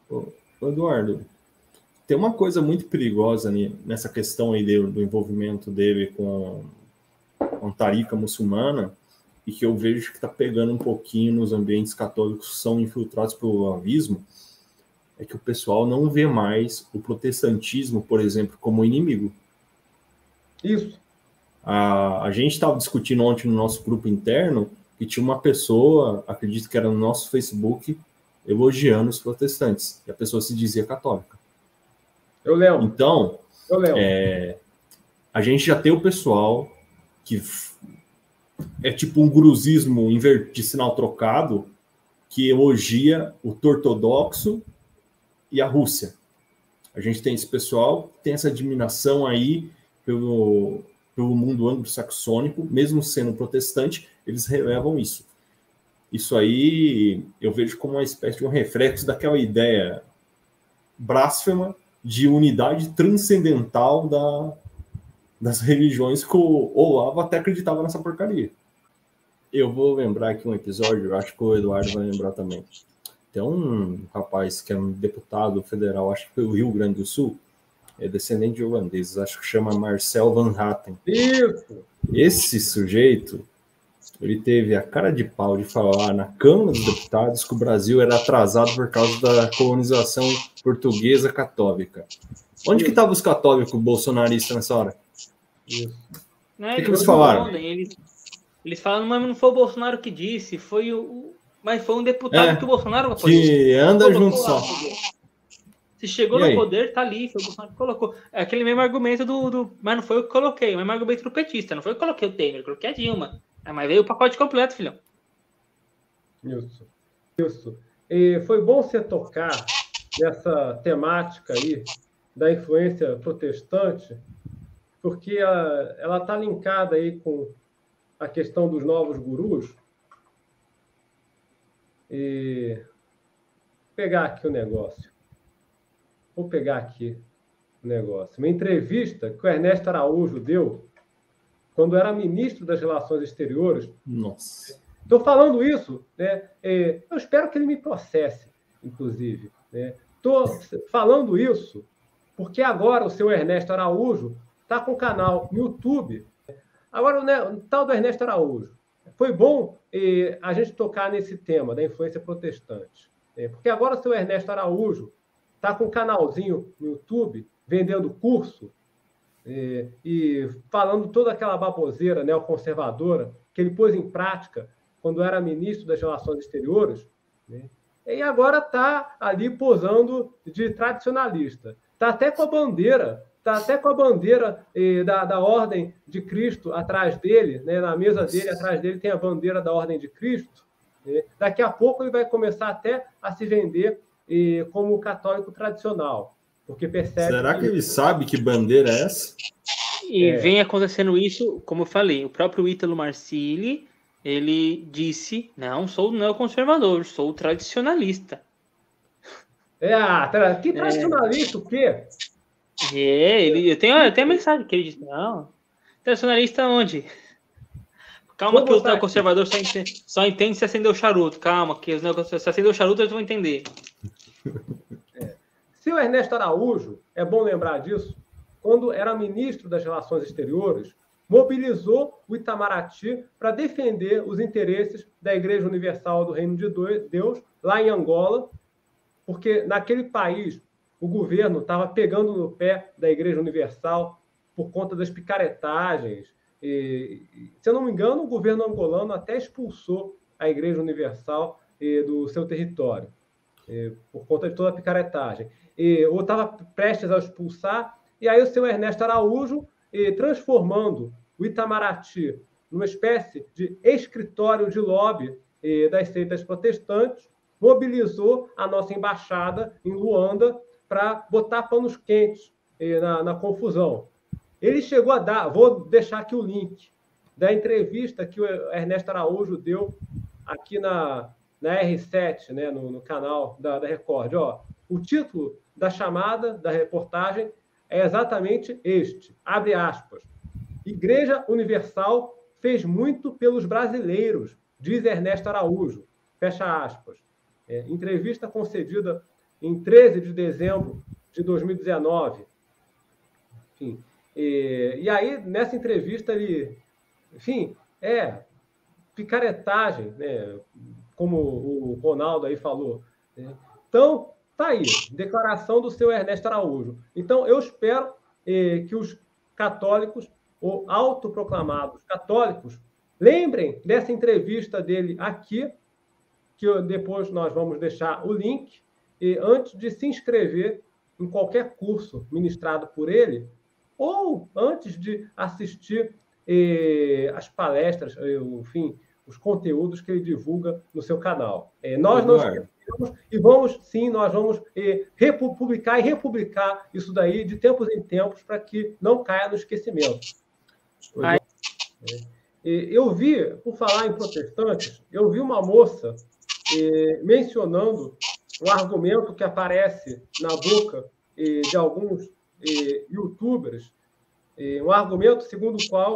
Ô, Eduardo, tem uma coisa muito perigosa nessa questão aí do envolvimento dele com tarica muçulmana, e que eu vejo que está pegando um pouquinho nos ambientes católicos que são infiltrados pelo wahabismo, é que o pessoal não vê mais o protestantismo, por exemplo, como inimigo. Isso. A gente estava discutindo ontem no nosso grupo interno que tinha uma pessoa, acredito que era no nosso Facebook, elogiando os protestantes. E a pessoa se dizia católica. Eu lembro. Então, a gente já tem o pessoal que é tipo um gruzismo de sinal trocado, que elogia o ortodoxo e a Rússia. A gente tem esse pessoal que tem essa admiração aí pelo mundo anglo-saxônico, mesmo sendo protestante, eles relevam isso. Isso aí eu vejo como uma espécie de um reflexo daquela ideia blasfema de unidade transcendental das religiões, que o Olavo até acreditava nessa porcaria. Eu vou lembrar aqui um episódio, acho que o Eduardo vai lembrar também. Tem um rapaz que é um deputado federal, acho que foi o Rio Grande do Sul, é descendente de holandeses, acho que chama Marcel Van Hatten. Isso! Esse sujeito, ele teve a cara de pau de falar na Câmara dos Deputados que o Brasil era atrasado por causa da colonização portuguesa católica. Onde que estavam os católicos bolsonaristas nessa hora? Isso. O que eles falaram? Eles falaram, mas não foi o Bolsonaro que disse, mas foi um deputado que o Bolsonaro apoiou. Que anda junto só. Se chegou no poder, tá ali, foi o Bolsonaro que colocou. É aquele mesmo argumento mas não foi eu que coloquei, o mesmo argumento do petista, não foi eu que coloquei o Temer, eu coloquei a Dilma. Mas veio o pacote completo, filhão. Isso. E foi bom você tocar nessa temática aí da influência protestante, porque ela está linkada aí com a questão dos novos gurus. E vou pegar aqui o negócio. Uma entrevista que o Ernesto Araújo deu quando era ministro das Relações Exteriores. Nossa. Estou falando isso, né? Eu espero que ele me processe, inclusive. Estou falando isso porque agora o seu Ernesto Araújo está com um canal no YouTube. Agora, o tal do Ernesto Araújo. Foi bom a gente tocar nesse tema da influência protestante. Porque agora o seu Ernesto Araújo está com um canalzinho no YouTube, vendendo curso e falando toda aquela baboseira neoconservadora que ele pôs em prática quando era ministro das Relações Exteriores, e agora está ali posando de tradicionalista. Está até com a bandeira da Ordem de Cristo atrás dele, na mesa dele, atrás dele tem a bandeira da Ordem de Cristo. Daqui a pouco ele vai começar até a se vender como católico tradicional, porque percebe... Será que ele sabe que bandeira é essa? E vem acontecendo isso, como eu falei, o próprio Ítalo Marcilli, ele disse, não sou neoconservador, sou tradicionalista. Que tradicionalista o quê? Eu tenho a mensagem que ele disse, não, tradicionalista onde? Calma que o conservador só entende se acender o charuto. Calma, que se acender o charuto eles vão entender. Se o Ernesto Araújo, é bom lembrar disso, quando era ministro das Relações Exteriores, mobilizou o Itamaraty para defender os interesses da Igreja Universal do Reino de Deus, lá em Angola, porque naquele país o governo estava pegando no pé da Igreja Universal por conta das picaretagens. Se eu não me engano, o governo angolano até expulsou a Igreja Universal do seu território, por conta de toda a picaretagem. Ou estava prestes a expulsar, e aí o seu Ernesto Araújo, transformando o Itamaraty numa espécie de escritório de lobby das seitas protestantes, mobilizou a nossa embaixada em Luanda para botar panos quentes na confusão. Ele chegou a dar, vou deixar aqui o link, da entrevista que o Ernesto Araújo deu aqui na R7, no canal da Record. O título da chamada, da reportagem, é exatamente este, abre aspas. Igreja Universal fez muito pelos brasileiros, diz Ernesto Araújo, fecha aspas. Entrevista concedida em 13 de dezembro de 2019. Enfim, e aí, nessa entrevista, ele, enfim, picaretagem, né, como o Ronaldo aí falou. Né? Então, tá aí, declaração do seu Ernesto Araújo. Então, eu espero que os católicos, ou autoproclamados católicos, lembrem dessa entrevista dele aqui, que depois nós vamos deixar o link, antes de se inscrever em qualquer curso ministrado por ele, ou antes de assistir as palestras, enfim, os conteúdos que ele divulga no seu canal. Nós não esquecemos e nós vamos republicar e republicar isso daí de tempos em tempos para que não caia no esquecimento. Eu vi, por falar em protestantes, eu vi uma moça mencionando um argumento que aparece na boca de alguns youtubers, um argumento segundo o qual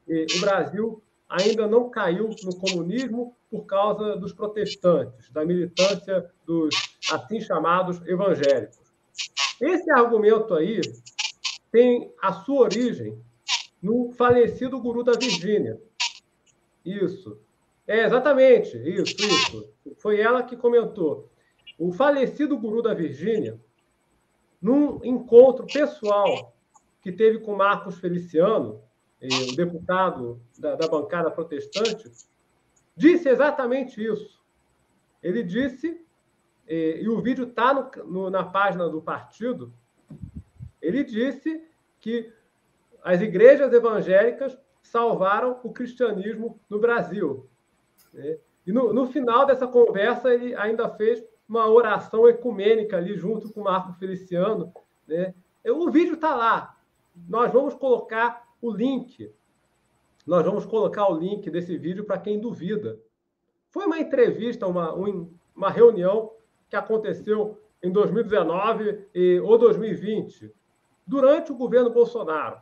o Brasil ainda não caiu no comunismo por causa dos protestantes, da militância dos assim chamados evangélicos. Esse argumento aí tem a sua origem no falecido guru da Virgínia. Isso. Exatamente, isso. Foi ela que comentou. O falecido guru da Virgínia, num encontro pessoal que teve com Marcos Feliciano, o deputado da bancada protestante, disse exatamente isso. Ele disse, e o vídeo está na página do partido, ele disse que as igrejas evangélicas salvaram o cristianismo no Brasil. E no final dessa conversa, ele ainda fez uma oração ecumênica ali junto com o Marco Feliciano. Né? O vídeo está lá. Nós vamos colocar o link. Nós vamos colocar o link desse vídeo para quem duvida. Foi uma entrevista, uma reunião que aconteceu em 2019 ou 2020, durante o governo Bolsonaro.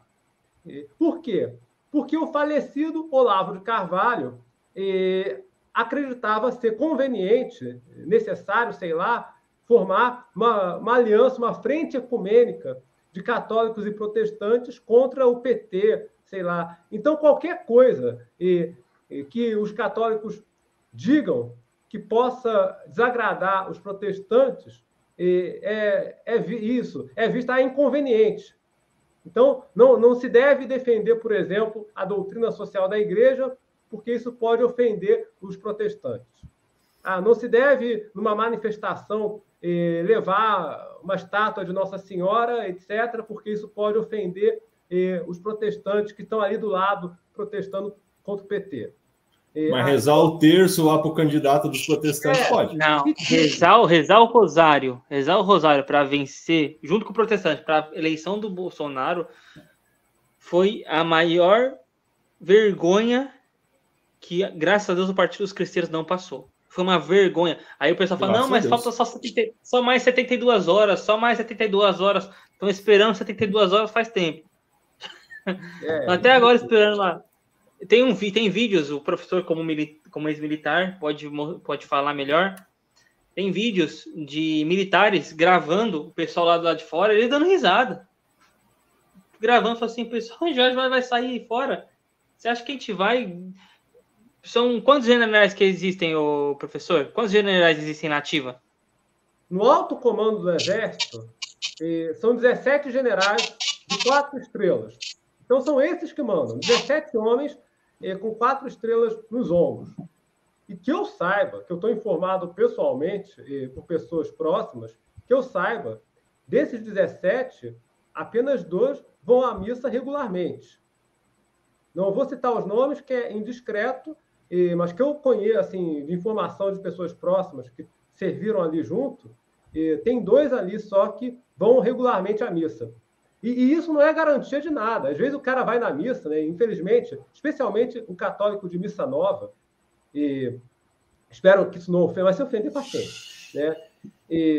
Por quê? Porque o falecido Olavo de Carvalho acreditava ser conveniente, necessário, sei lá, formar uma aliança, uma frente ecumênica de católicos e protestantes contra o PT, sei lá. Então, qualquer coisa que os católicos digam que possa desagradar os protestantes é vista inconveniente. Então, não se deve defender, por exemplo, a doutrina social da igreja, porque isso pode ofender os protestantes. Não se deve, numa manifestação, levar uma estátua de Nossa Senhora, etc., porque isso pode ofender os protestantes que estão ali do lado protestando contra o PT. Mas rezar o terço lá para o candidato dos protestantes pode? Não, rezar o rosário para vencer, junto com o protestante, para a eleição do Bolsonaro, foi a maior vergonha que, graças a Deus, o Partido dos Cristãos não passou. Foi uma vergonha. Aí o pessoal fala, não, mas falta só mais 72 horas, só mais 72 horas. Estão esperando 72 horas faz tempo. Até agora esperando lá. Tem vídeos, o professor, como ex-militar, pode falar melhor. Tem vídeos de militares gravando o pessoal lá do lado de fora, eles dando risada. Gravando, falando assim, o pessoal, Jorge vai sair fora. Você acha que a gente vai... São quantos generais que existem, ô professor? Quantos generais existem na ativa? No alto comando do Exército, são 17 generais de 4 estrelas. Então, são esses que mandam. 17 homens com 4 estrelas nos ombros. E que eu saiba, que eu estou informado pessoalmente, por pessoas próximas, que eu saiba, desses 17, apenas 2 vão à missa regularmente. Não vou citar os nomes, que é indiscreto, mas que eu conheço, assim, de informação de pessoas próximas que serviram ali junto, tem 2 ali só que vão regularmente à missa. E isso não é garantia de nada. Às vezes o cara vai na missa, né? Infelizmente, especialmente o católico de missa nova, espero que isso não ofenda, mas se ofender, paciente, né?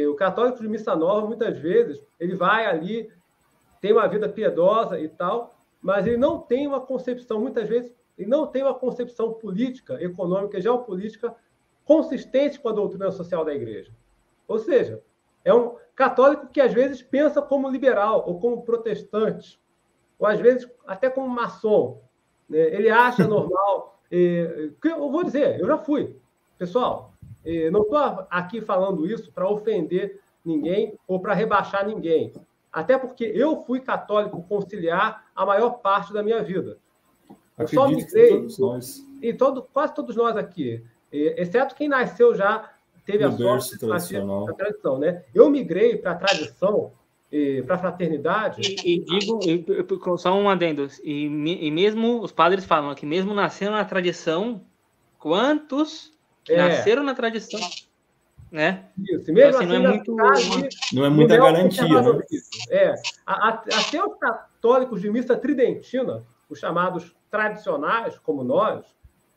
O católico de missa nova, muitas vezes, ele vai ali, tem uma vida piedosa e tal, mas ele não tem uma concepção, muitas vezes, ele não tem uma concepção política, econômica, geopolítica consistente com a doutrina social da igreja. Ou seja, É um católico que, às vezes, pensa como liberal ou como protestante, ou, às vezes, até como maçom. Né? Ele acha normal... eu vou dizer, eu já fui. Pessoal, não estou aqui falando isso para ofender ninguém ou para rebaixar ninguém. Até porque eu fui católico conciliar a maior parte da minha vida. Eu só migrei, e quase todos nós aqui, exceto quem nasceu já, teve a sorte de nascer na tradição. Né? Eu migrei para a tradição, para a fraternidade. E digo, só um adendo, e mesmo os padres falam que mesmo nascendo na tradição, quantos que nasceram na tradição, né? Isso, mesmo assim, não é muita garantia, né? Até os católicos de missa tridentina, os chamados tradicionais, como nós,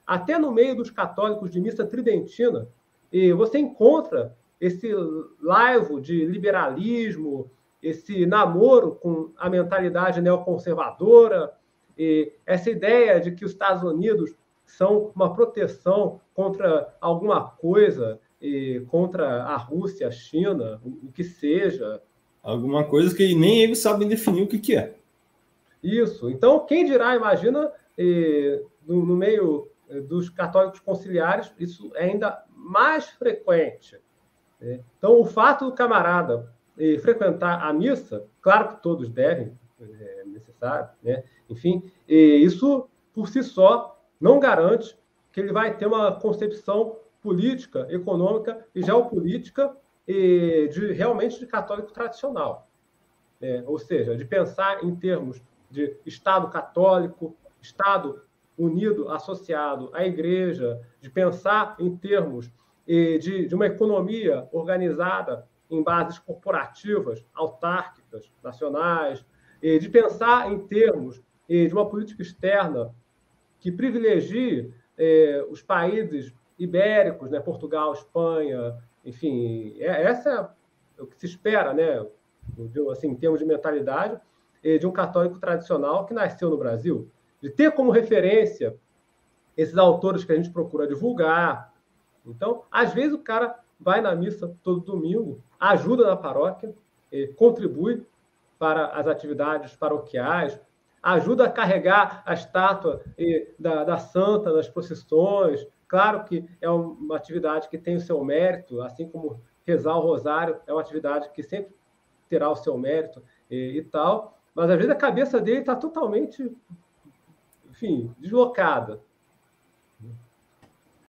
até no meio dos católicos de missa tridentina, você encontra esse laivo de liberalismo, esse namoro com a mentalidade neoconservadora, essa ideia de que os Estados Unidos são uma proteção contra alguma coisa, contra a Rússia, a China, o que seja. Alguma coisa que nem eles sabem definir o que é. Isso. Então, quem dirá, imagina, no meio dos católicos conciliares, isso é ainda mais frequente. Então, o fato do camarada frequentar a missa, claro que todos devem, é necessário, né? Enfim, isso por si só não garante que ele vai ter uma concepção política, econômica e geopolítica realmente de católico tradicional. Ou seja, de pensar em termos de Estado católico, Estado unido, associado à Igreja, de pensar em termos de uma economia organizada em bases corporativas, autárquicas, nacionais, de pensar em termos de uma política externa que privilegie os países ibéricos, né, Portugal, Espanha, enfim, essa é o que se espera, né, assim, em termos de mentalidade, de um católico tradicional que nasceu no Brasil, de ter como referência esses autores que a gente procura divulgar. Então, às vezes o cara vai na missa todo domingo, ajuda na paróquia, contribui para as atividades paroquiais, ajuda a carregar a estátua da santa nas procissões. Claro que é uma atividade que tem o seu mérito, assim como rezar o rosário é uma atividade que sempre terá o seu mérito e tal, mas às vezes a cabeça dele está totalmente, enfim, deslocada.